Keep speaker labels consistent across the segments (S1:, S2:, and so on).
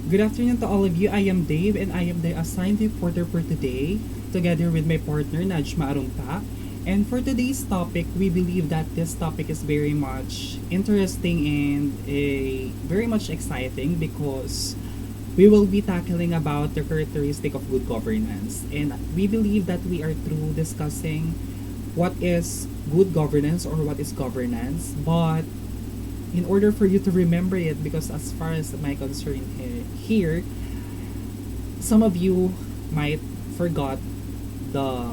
S1: Good afternoon to all of you. I am Dave and I am the assigned reporter for today, together with my partner Najma Arunta. And for today's topic, we believe that this topic is very much interesting and very much exciting because we will be tackling about the characteristic of good governance. And we believe that we are through discussing what is good governance or what is governance, but in order for you to remember it, because as far as my concern here, some of you might forgot the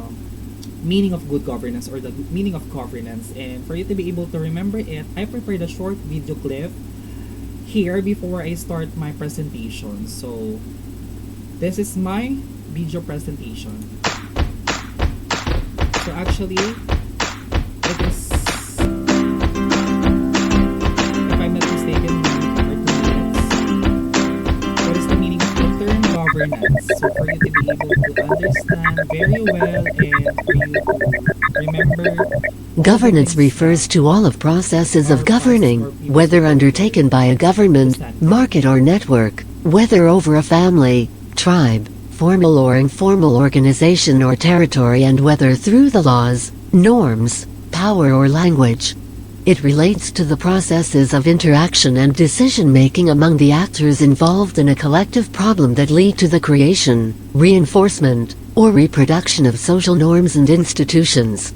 S1: meaning of good governance or the meaning of governance, and for you to be able to remember it, I prepared a short video clip here before I start my presentation. So this is my video presentation. So actually it is, if I'm not mistaken, 1 or 2 minutes. What is the meaning of the term governance? So for you to be able to understand very well and for you to remember all the
S2: Governance
S1: things
S2: refers to all of processes
S1: our
S2: of
S1: past
S2: governing,
S1: or previous
S2: whether undertaken by a government,
S1: understand.
S2: market or network, whether over a family, tribe, formal or informal organization or territory, and whether through the laws, norms, power or language. It relates to the processes of interaction and decision-making among the actors involved in a collective problem that lead to the creation, reinforcement, or reproduction of social norms and institutions.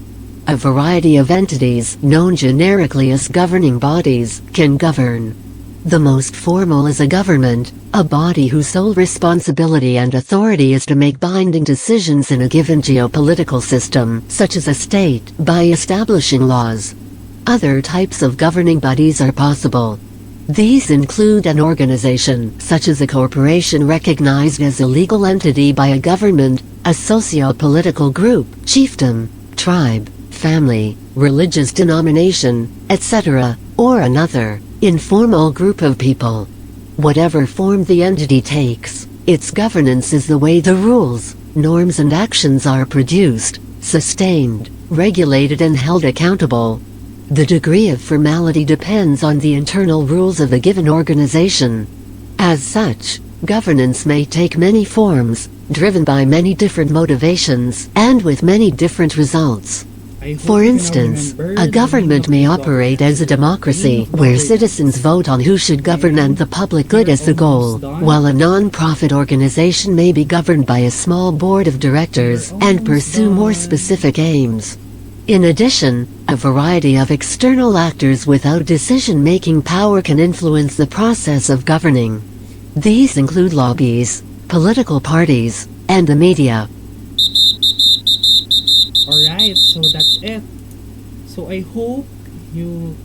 S2: A variety of entities, known generically as governing bodies, can govern. The most formal is a government, a body whose sole responsibility and authority is to make binding decisions in a given geopolitical system, such as a state, by establishing laws. Other types of governing bodies are possible. These include an organization, such as a corporation recognized as a legal entity by a government, a socio-political group, chiefdom, tribe, family, religious denomination, etc., or another, informal group of people. Whatever form the entity takes, its governance is the way the rules, norms and actions are produced, sustained, regulated and held accountable. The degree of formality depends on the internal rules of a given organization. As such, governance may take many forms, driven by many different motivations, and with many different results.
S1: I hope
S2: For
S1: you now
S2: instance,
S1: remember
S2: a
S1: the meaning
S2: government
S1: of
S2: may
S1: good
S2: operate
S1: governance.
S2: as a democracy,
S1: Meaning of
S2: where
S1: governance.
S2: citizens vote on who should govern and the public good as the goal, while a non-profit organization may be governed by a small board of directors and pursue more specific aims. In addition, a variety of external actors without decision-making power can influence the process of governing. These include lobbies, political parties, and the media.
S1: Alright, so that's it. So I hope you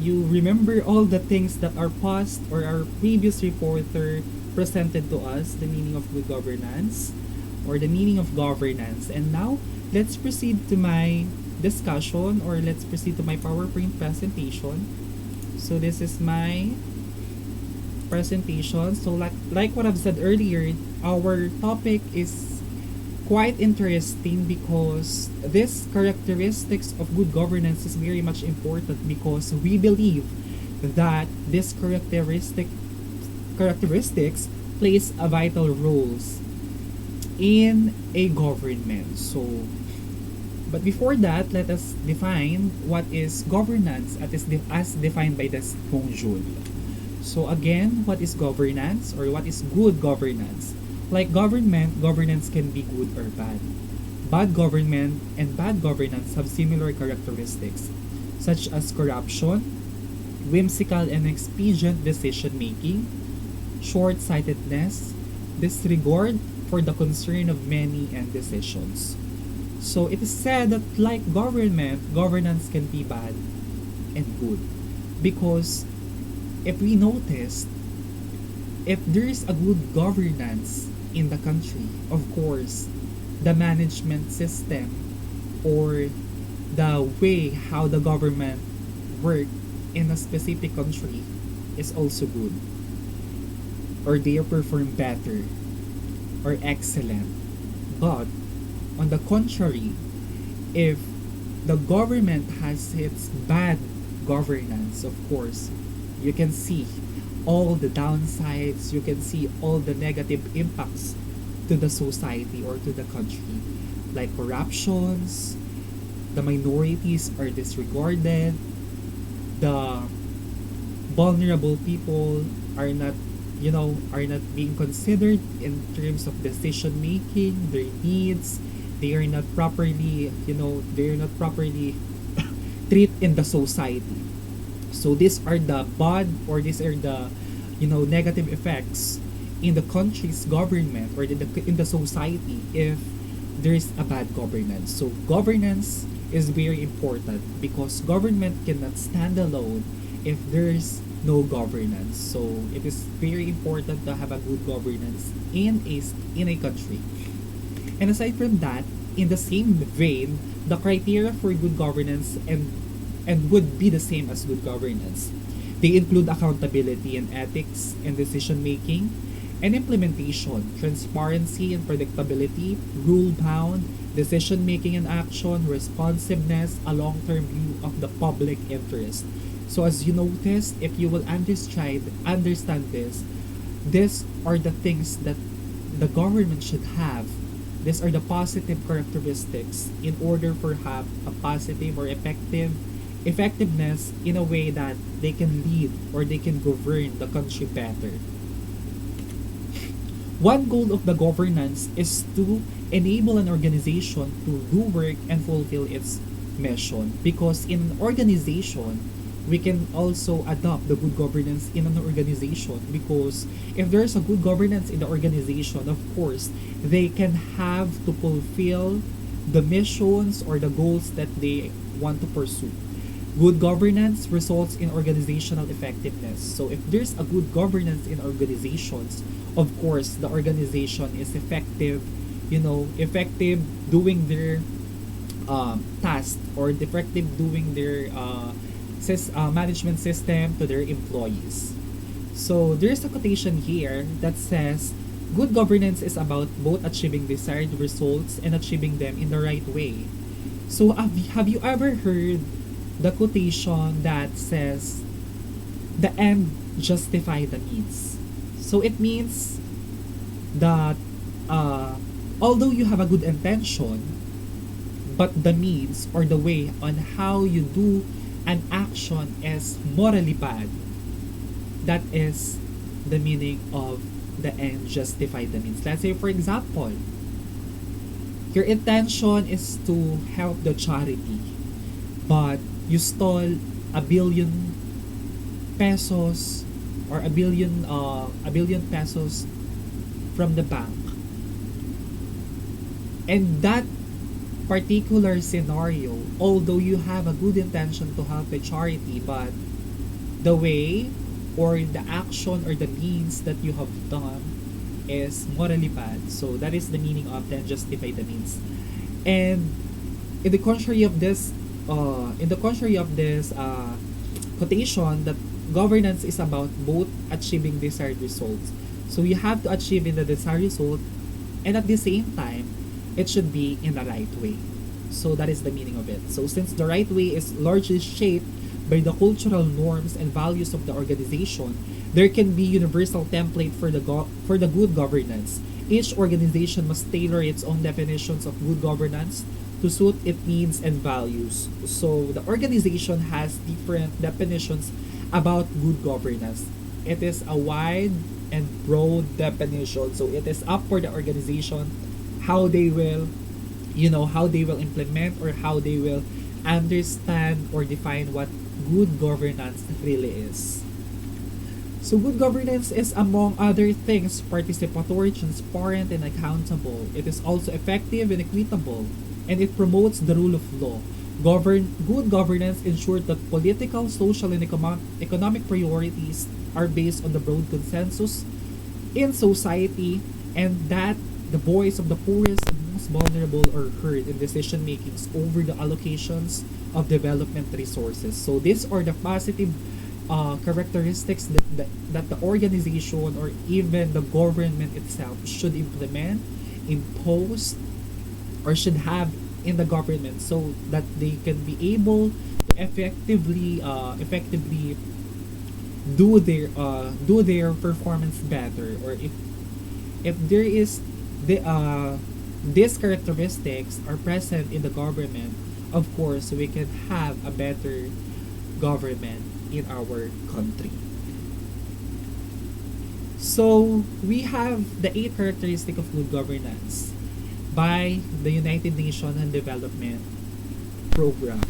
S1: remember all the things that our past or our previous reporter presented to us, the meaning of good governance or the meaning of governance. And now let's proceed to my discussion, or let's proceed to my PowerPoint presentation. So this is my presentation. So like what I've said earlier, our topic is quite interesting because this characteristics of good governance is very much important because we believe that this characteristics plays a vital roles in a government. So but before that, let us define what is governance as defined by this Bonjour. So again, what is governance or what is good governance? Like governance can be good or bad. Bad government and bad governance have similar characteristics, such as corruption, whimsical and expedient decision making, short sightedness, disregard for the concern of many, and decisions. So it is said that like governance can be bad and good. Because if we notice, if there is a good governance in the country, of course, the management system or the way how the government work in a specific country is also good, or they perform better or excellent. But on the contrary, if the government has its bad governance, of course, you can see all the downsides, you can see all the negative impacts to the society or to the country, like corruptions, the minorities are disregarded, the vulnerable people are not, are not being considered in terms of decision making, their needs, they are not properly, they are not properly treated in the society. So these are the bad, or these are the, negative effects in the country's government or in the society if there's a bad governance. So governance is very important because government cannot stand alone if there's no governance. So it is very important to have a good governance in a country. And aside from that, in the same vein, the criteria for good governance and would be the same as good governance. They include accountability and ethics and decision making and implementation, transparency and predictability, rule bound, decision making and action, responsiveness, a long term view of the public interest. So as you notice, if you will understand this, these are the things that the government should have. These are the positive characteristics in order for have a positive or effectiveness in a way that they can lead or they can govern the country better. One goal of the governance is to enable an organization to do work and fulfill its mission. Because in an organization, we can also adopt the good governance in an organization, because if there's a good governance in the organization, of course, they can have to fulfill the missions or the goals that they want to pursue. Good governance results in organizational effectiveness. So if there's a good governance in organizations, of course, the organization is effective, effective doing their task, or effective doing their management system to their employees. So there's a quotation here that says, good governance is about both achieving desired results and achieving them in the right way. So have you ever heard the quotation that says, the end justify the means? So it means that although you have a good intention, but the means or the way on how you do an action is morally bad. That is the meaning of the end justify the means. Let's say, for example, your intention is to help the charity, but you stole a billion pesos or a billion pesos from the bank, and that particular scenario, although you have a good intention to help a charity, but the way or the action or the means that you have done is morally bad. So that is the meaning of then justify the means. And in the contrary of this, quotation, that governance is about both achieving desired results. So you have to achieve in the desired result, and at the same time, it should be in the right way. So that is the meaning of it. So since the right way is largely shaped by the cultural norms and values of the organization, there can be universal template for the good governance. Each organization must tailor its own definitions of good governance to suit its needs and values. So the organization has different definitions about good governance. It is a wide and broad definition. So it is up for the organization how they will, how they will implement or how they will understand or define what good governance really is. So good governance is, among other things, participatory, transparent, and accountable. It is also effective and equitable, and it promotes the rule of law. Good governance ensures that political, social, and economic priorities are based on the broad consensus in society, and that the voice of the poorest and most vulnerable are heard in decision makings over the allocations of development resources. So these are the positive characteristics that the organization or even the government itself should implement, impose, or should have in the government, so that they can be able to effectively do their performance better, or if there is the these characteristics are present in the government, of course we can have a better government in our country. So we have the eight characteristics of good governance by the United Nations and Development Program.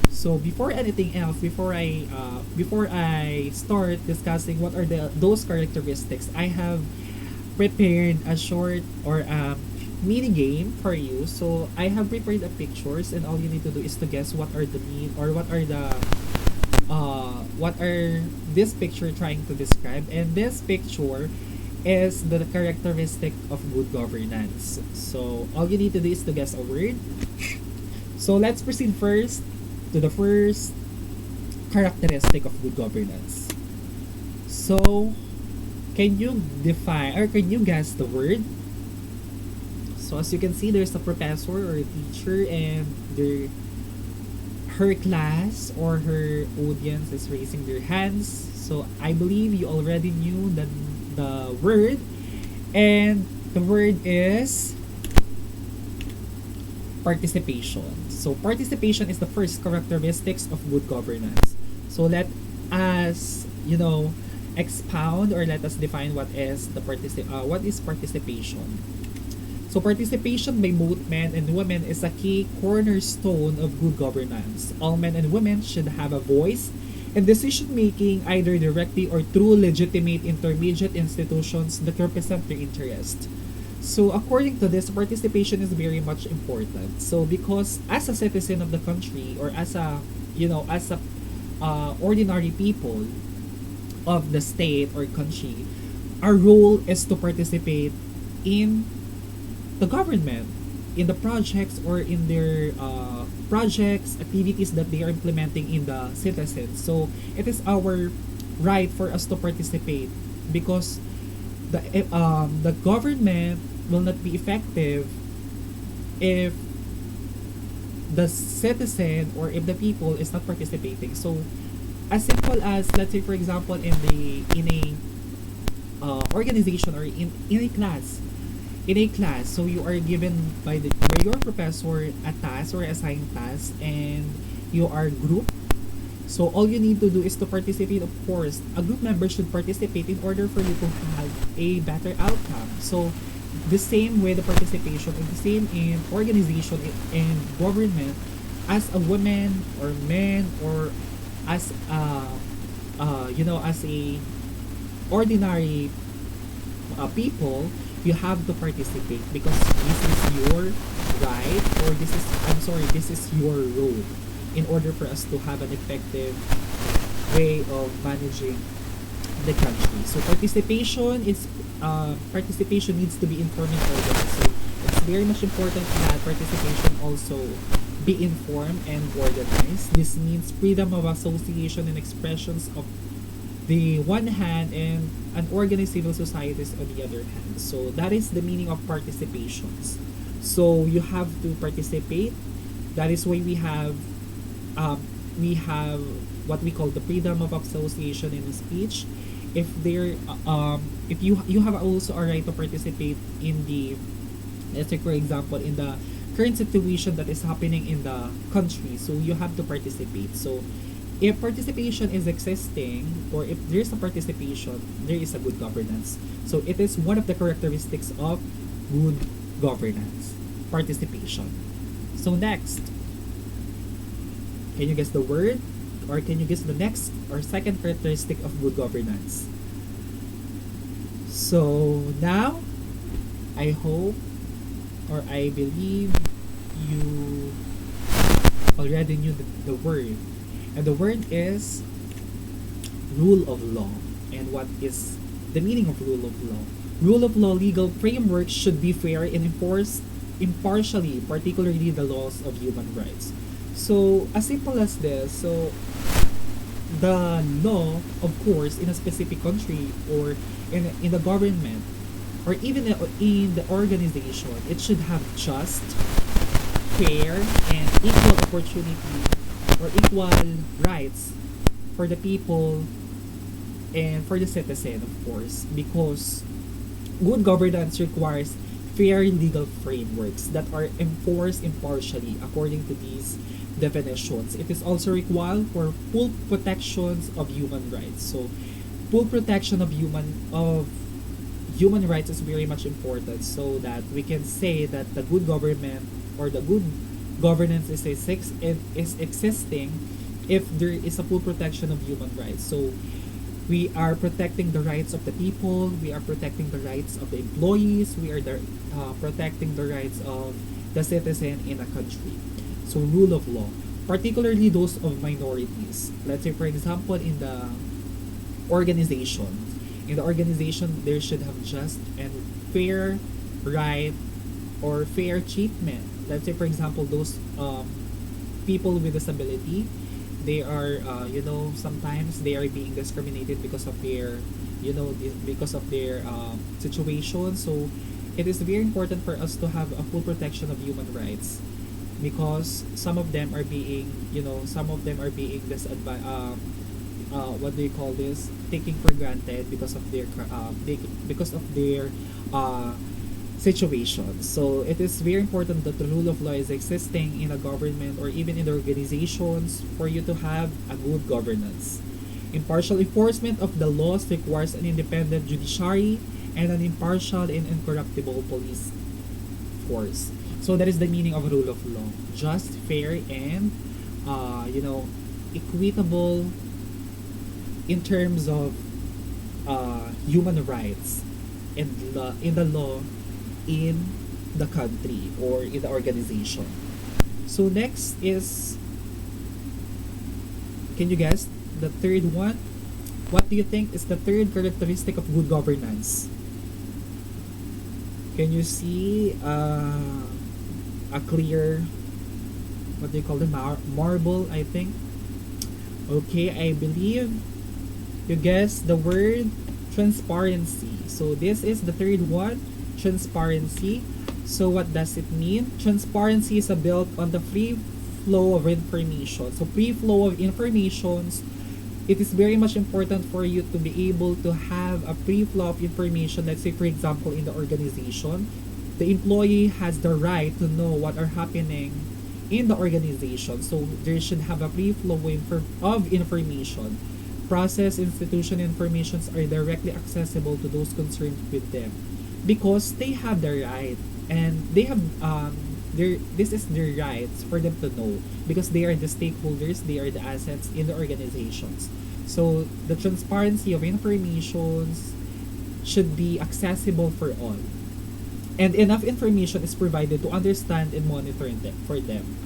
S1: So before anything else, before I start discussing what are those characteristics, I have prepared a short or mini game for you. So I have prepared the pictures, and all you need to do is to guess what are the mean or what are this picture trying to describe. And this picture is the characteristic of good governance. So all you need to do is to guess a word. So let's proceed first to the first characteristic of good governance. So can you define or can you guess the word? So as you can see, there's a professor or a teacher, and her class or her audience is raising their hands. So I believe you already knew the word, and the word is participation. So participation is the first characteristics of good governance. So let us, expound, or let us define what is participation. So participation by both men and women is a key cornerstone of good governance. All men and women should have a voice in decision making, either directly or through legitimate intermediate institutions that represent their interest. So according to this, participation is very much important. So because as a citizen of the country, or as a ordinary people of the state or country, our role is to participate in the government, in the projects, or in their projects, activities that they are implementing in the citizens. So it is our right for us to participate, because the government will not be effective if the citizen or if the people is not participating. So as simple as, let's say for example, in a organization, or in a class, so you are given by your professor a task or assigned task, and you are grouped. So all you need to do is to participate. Of course, a group member should participate in order for you to have a better outcome. So the same way the participation, and the same in organization and government, as a woman or man, or as as a ordinary people, you have to participate, because this is your right, or this is your role, in order for us to have an effective way of managing the country. So participation needs to be informed and organized. So it's very much important that participation also be informed and organized. This means freedom of association and expressions of the one hand, and an organized civil societies on the other hand. So that is the meaning of participations. So you have to participate. That is why we have what we call the freedom of association and speech. If you have also a right to participate in the, let's say for example, in the current situation that is happening in the country, so you have to participate. So if participation is existing, or if there's a participation, there is a good governance. So it is one of the characteristics of good governance, participation. So next, can you guess the word, or can you guess the next or second characteristic of good governance? So now, I hope, or I believe, you already knew the word. And the word is rule of law. And what is the meaning of rule of law? Rule of law legal framework should be fair and enforced impartially, particularly the laws of human rights. So, as simple as this, so the law, of course, in a specific country, or in the government, or even in the organization, it should have just, fair, and equal opportunity, or equal rights for the people and for the citizen, of course, because good governance requires fair legal frameworks that are enforced impartially according to these definitions. It is also required for full protections of human rights. So, full protection of human rights is very much important so that we can say that the good government or the good governance is existing if there is a full protection of human rights. So we are protecting the rights of the people, we are protecting the rights of the employees, we are protecting the rights of the citizen in a country. So rule of law, particularly those of minorities. Let's say for example in the organization. In the organization, there should have just and fair right or fair treatment. Let's say, for example, those people with disability, they are, sometimes they are being discriminated because of their, because of their situation. So, it is very important for us to have a full protection of human rights because some of them are being what do you call this, taking for granted because of because of their uh, situation. So it is very important that the rule of law is existing in a government or even in the organizations for you to have a good governance. Impartial enforcement of the laws requires an independent judiciary and an impartial and incorruptible police force. So that is the meaning of rule of law: just, fair, and equitable in terms of human rights and in the law in the country or in the organization. So next is, can you guess the third one? What do you think is the third characteristic of good governance? Can you see a clear, what do you call it, marble, I think? Okay, I believe you guess the word transparency. So this is the third one, transparency. So what does it mean? Transparency is built on the free flow of information. So free flow of informations, it is very much important for you to be able to have a free flow of information. Let's say for example in the organization, the employee has the right to know what are happening in the organization. So there should have a free flow of information. Process institution informations are directly accessible to those concerned with them because they have the right and they have this is their rights for them to know because they are the stakeholders, they are the assets in the organizations. So the transparency of informations should be accessible for all, and enough information is provided to understand and monitor them for them.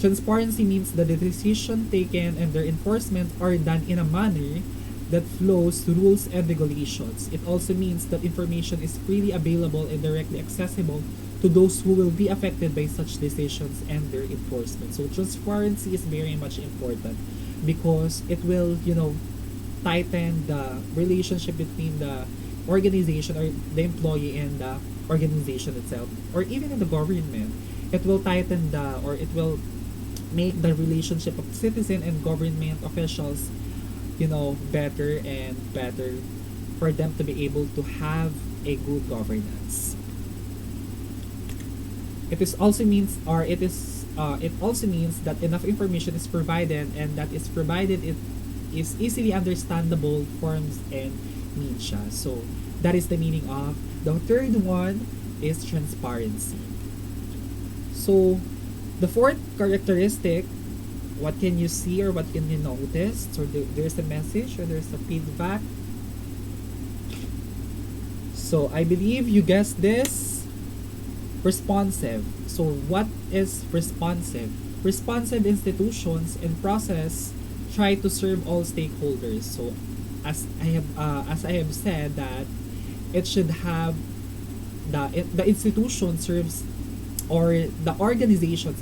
S1: Transparency means that the decision taken and their enforcement are done in a manner that flows rules and regulations. It also means that information is freely available and directly accessible to those who will be affected by such decisions and their enforcement. So transparency is very much important because it will, tighten the relationship between the organization or the employee and the organization itself, or even in the government. It will tighten or it will make the relationship of citizen and government officials, better and better for them to be able to have a good governance. It also means that enough information is provided and that is provided it is easily understandable forms and media. So that is the meaning of the third one is transparency. So the fourth characteristic, what can you see or what can you notice? So there's a message or there's a feedback. So I believe you guessed this. Responsive. So what is responsive? Responsive institutions and process try to serve all stakeholders. So as I have said that it should have the institution serves or the organizations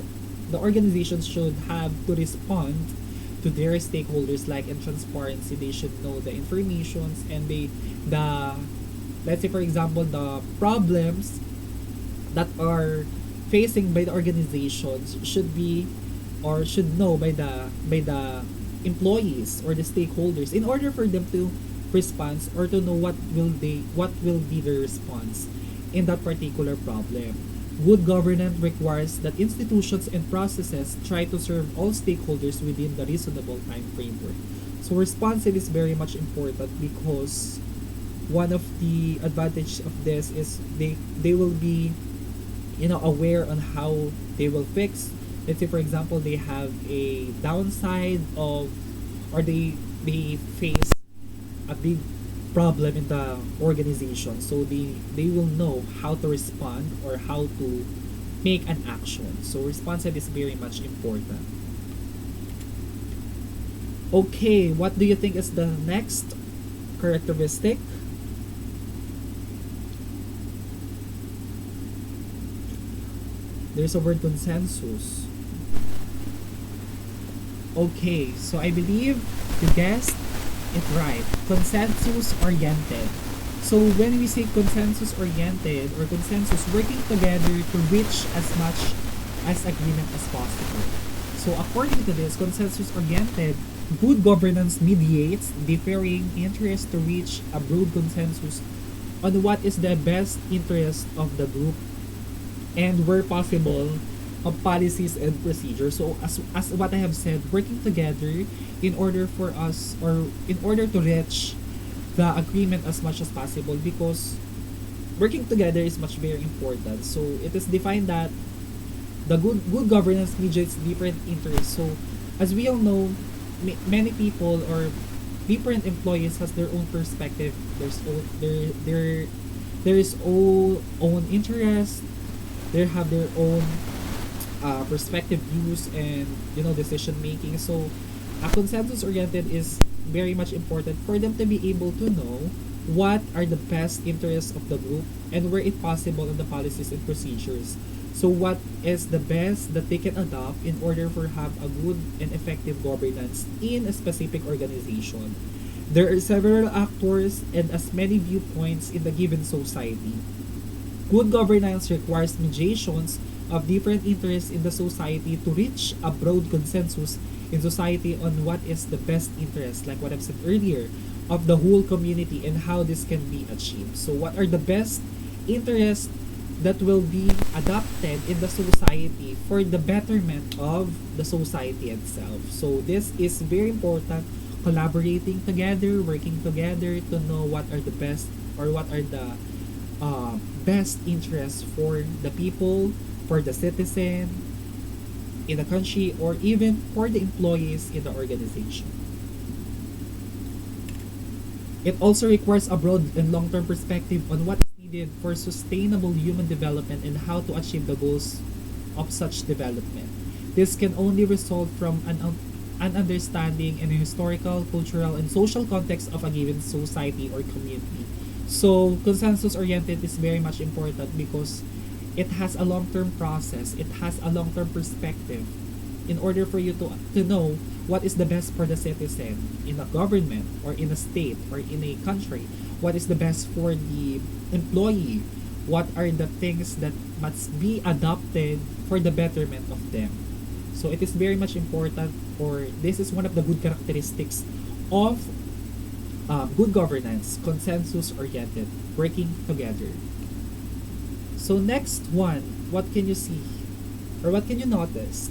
S1: should have to respond to their stakeholders. Like in transparency, they should know the informations and the let's say for example the problems that are facing by the organizations should be or should know by the employees or the stakeholders in order for them to response, or to know what will be the response in that particular problem. Good governance requires that institutions and processes try to serve all stakeholders within the reasonable time framework. So responsive is very much important because one of the advantage of this is they will be, aware on how they will fix. Let's say for example they have a downside of, or they face a big problem in the organization, so they will know how to respond or how to make an action. So responsive is very much important. Okay, what do you think is the next characteristic? There's a word consensus. Okay, so I believe you guessed it right. Consensus oriented. So when we say consensus oriented or consensus, working together to reach as much as agreement as possible. So according to this, consensus oriented, good governance mediates differing interests to reach a broad consensus on what is the best interest of the group, and where possible of policies and procedures. So as what I have said, working together in order for us, or in order to reach the agreement as much as possible, because working together is much very important. So it is defined that the good governance mediates different interests. So as we all know, many people or different employees has their own perspective. There is all own interest. They have their own perspective, views, and decision making. So a consensus oriented is very much important for them to be able to know what are the best interests of the group, and where it possible in the policies and procedures. So what is the best that they can adopt in order for have a good and effective governance in a specific organization. There are several actors and as many viewpoints in the given society. Good governance requires mediations of different interests in the society to reach a broad consensus in society on what is the best interest, like what I've said earlier, of the whole community and how this can be achieved. So what are the best interests that will be adopted in the society for the betterment of the society itself. So this is very important, collaborating together, working together to know what are the best, or what are the best interests for the people, for the citizen in the country, or even for the employees in the organization. It also requires a broad and long-term perspective on what is needed for sustainable human development and how to achieve the goals of such development. This can only result from an understanding in a historical, cultural, and social context of a given society or community. So, consensus-oriented is very much important because it has a long-term process, it has a long-term perspective in order for you to know what is the best for the citizen in a government or in a state or in a country, what is the best for the employee, what are the things that must be adopted for the betterment of them. So it is very much important, or this is one of the good characteristics of good governance, consensus oriented, working together. So next one, what can you see or what can you notice?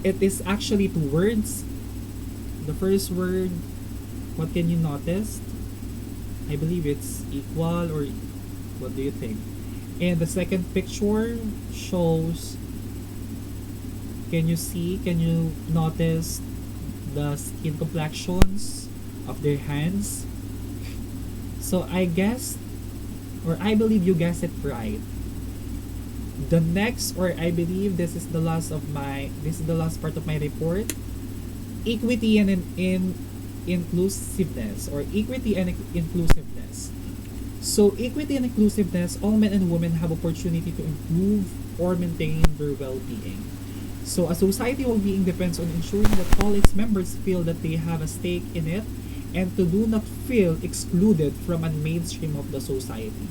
S1: It is actually two words. The first word, what can you notice? I believe it's equal, or what do you think? And the second picture shows, can you notice the skin complexions of their hands? So I guess, or I believe you guessed it right. The next, or I believe this is the last part of my report. Equity and in inclusiveness, or equity and inclusiveness. So equity and inclusiveness, all men and women have opportunity to improve or maintain their well-being. So a society well-being depends on ensuring that all its members feel that they have a stake in it, and to do not feel excluded from a mainstream of the society.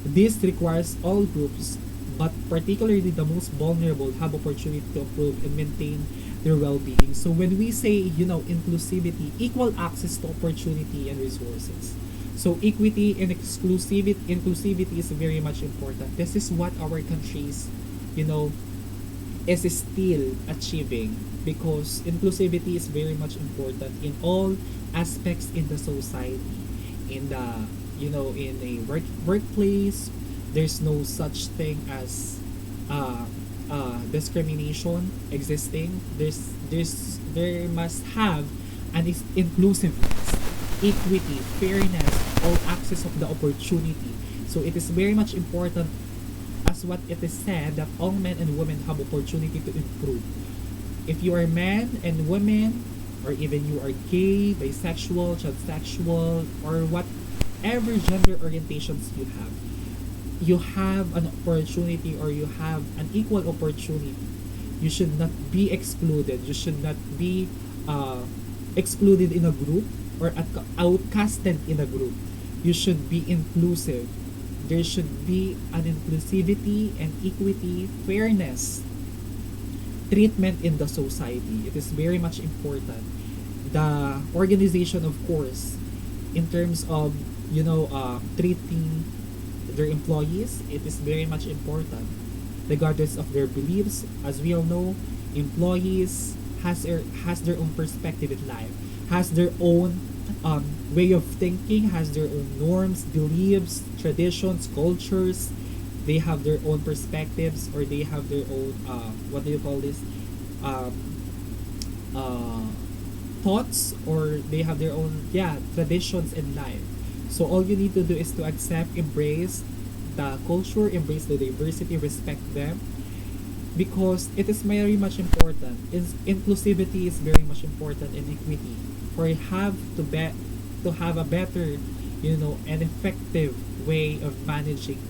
S1: This requires all groups, but particularly the most vulnerable, have opportunity to improve and maintain their well-being. So when we say, inclusivity, equal access to opportunity and resources. So equity and inclusivity is very much important. This is what our countries, you know, is still achieving, because inclusivity is very much important in all aspects in the society. In the, in a workplace, there's no such thing as discrimination existing. There must have an inclusiveness, equity, fairness, all access of the opportunity. So it is very much important, as what it is said, that all men and women have opportunity to improve. If you are men and women, or even you are gay, bisexual, transsexual, or whatever gender orientations you have an opportunity, or you have an equal opportunity. You should not be excluded. You should not be excluded in a group, or outcasted in a group. You should be inclusive. There should be an inclusivity and equity, fairness, treatment in the society. It is very much important. The organization, of course, in terms of, treating their employees, it is very much important, regardless of their beliefs. As we all know, employees has their own perspective in life, has their own way of thinking, has their own norms, beliefs, traditions, cultures. They have their own perspectives, or they have their own what do you call this, um, uh, thoughts, or they have their own, traditions in life. So all you need to do is to accept, embrace the culture, embrace the diversity, respect them, because it is very much important. Inclusivity is very much important in equity, for you have to have a better, and effective way of managing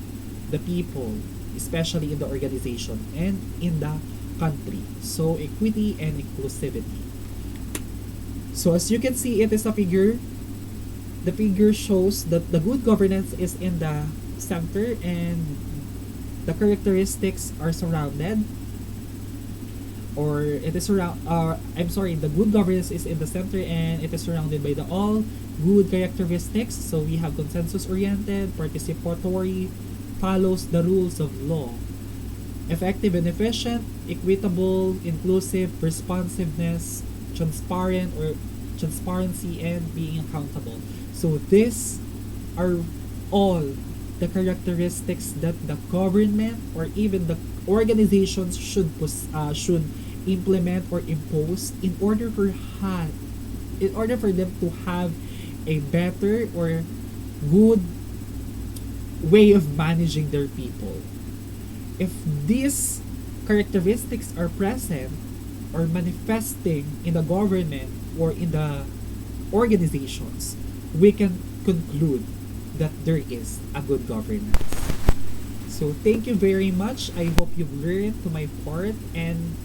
S1: the people, especially in the organization and in the country. So equity and inclusivity. So as you can see, it is a figure. The figure shows that the good governance is in the center, and the characteristics are surrounded, or it is around I'm sorry, the good governance is in the center, and it is surrounded by the all good characteristics. So we have consensus oriented, participatory, follows the rules of law, effective and efficient, equitable, inclusive, responsiveness, transparent, or transparency, and being accountable. So these are all the characteristics that the government, or even the organizations, should implement or impose in order for them to have a better or good way of managing their people. If these characteristics are present or manifesting in the government or in the organizations, we can conclude that there is a good governance. So thank you very much. I hope you've learned to my part, and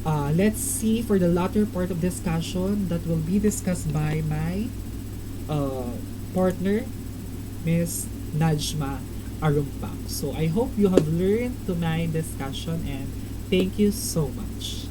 S1: let's see for the latter part of discussion that will be discussed by my partner, Miss Najma Arumpak. So I hope you have learned to my discussion, and thank you so much.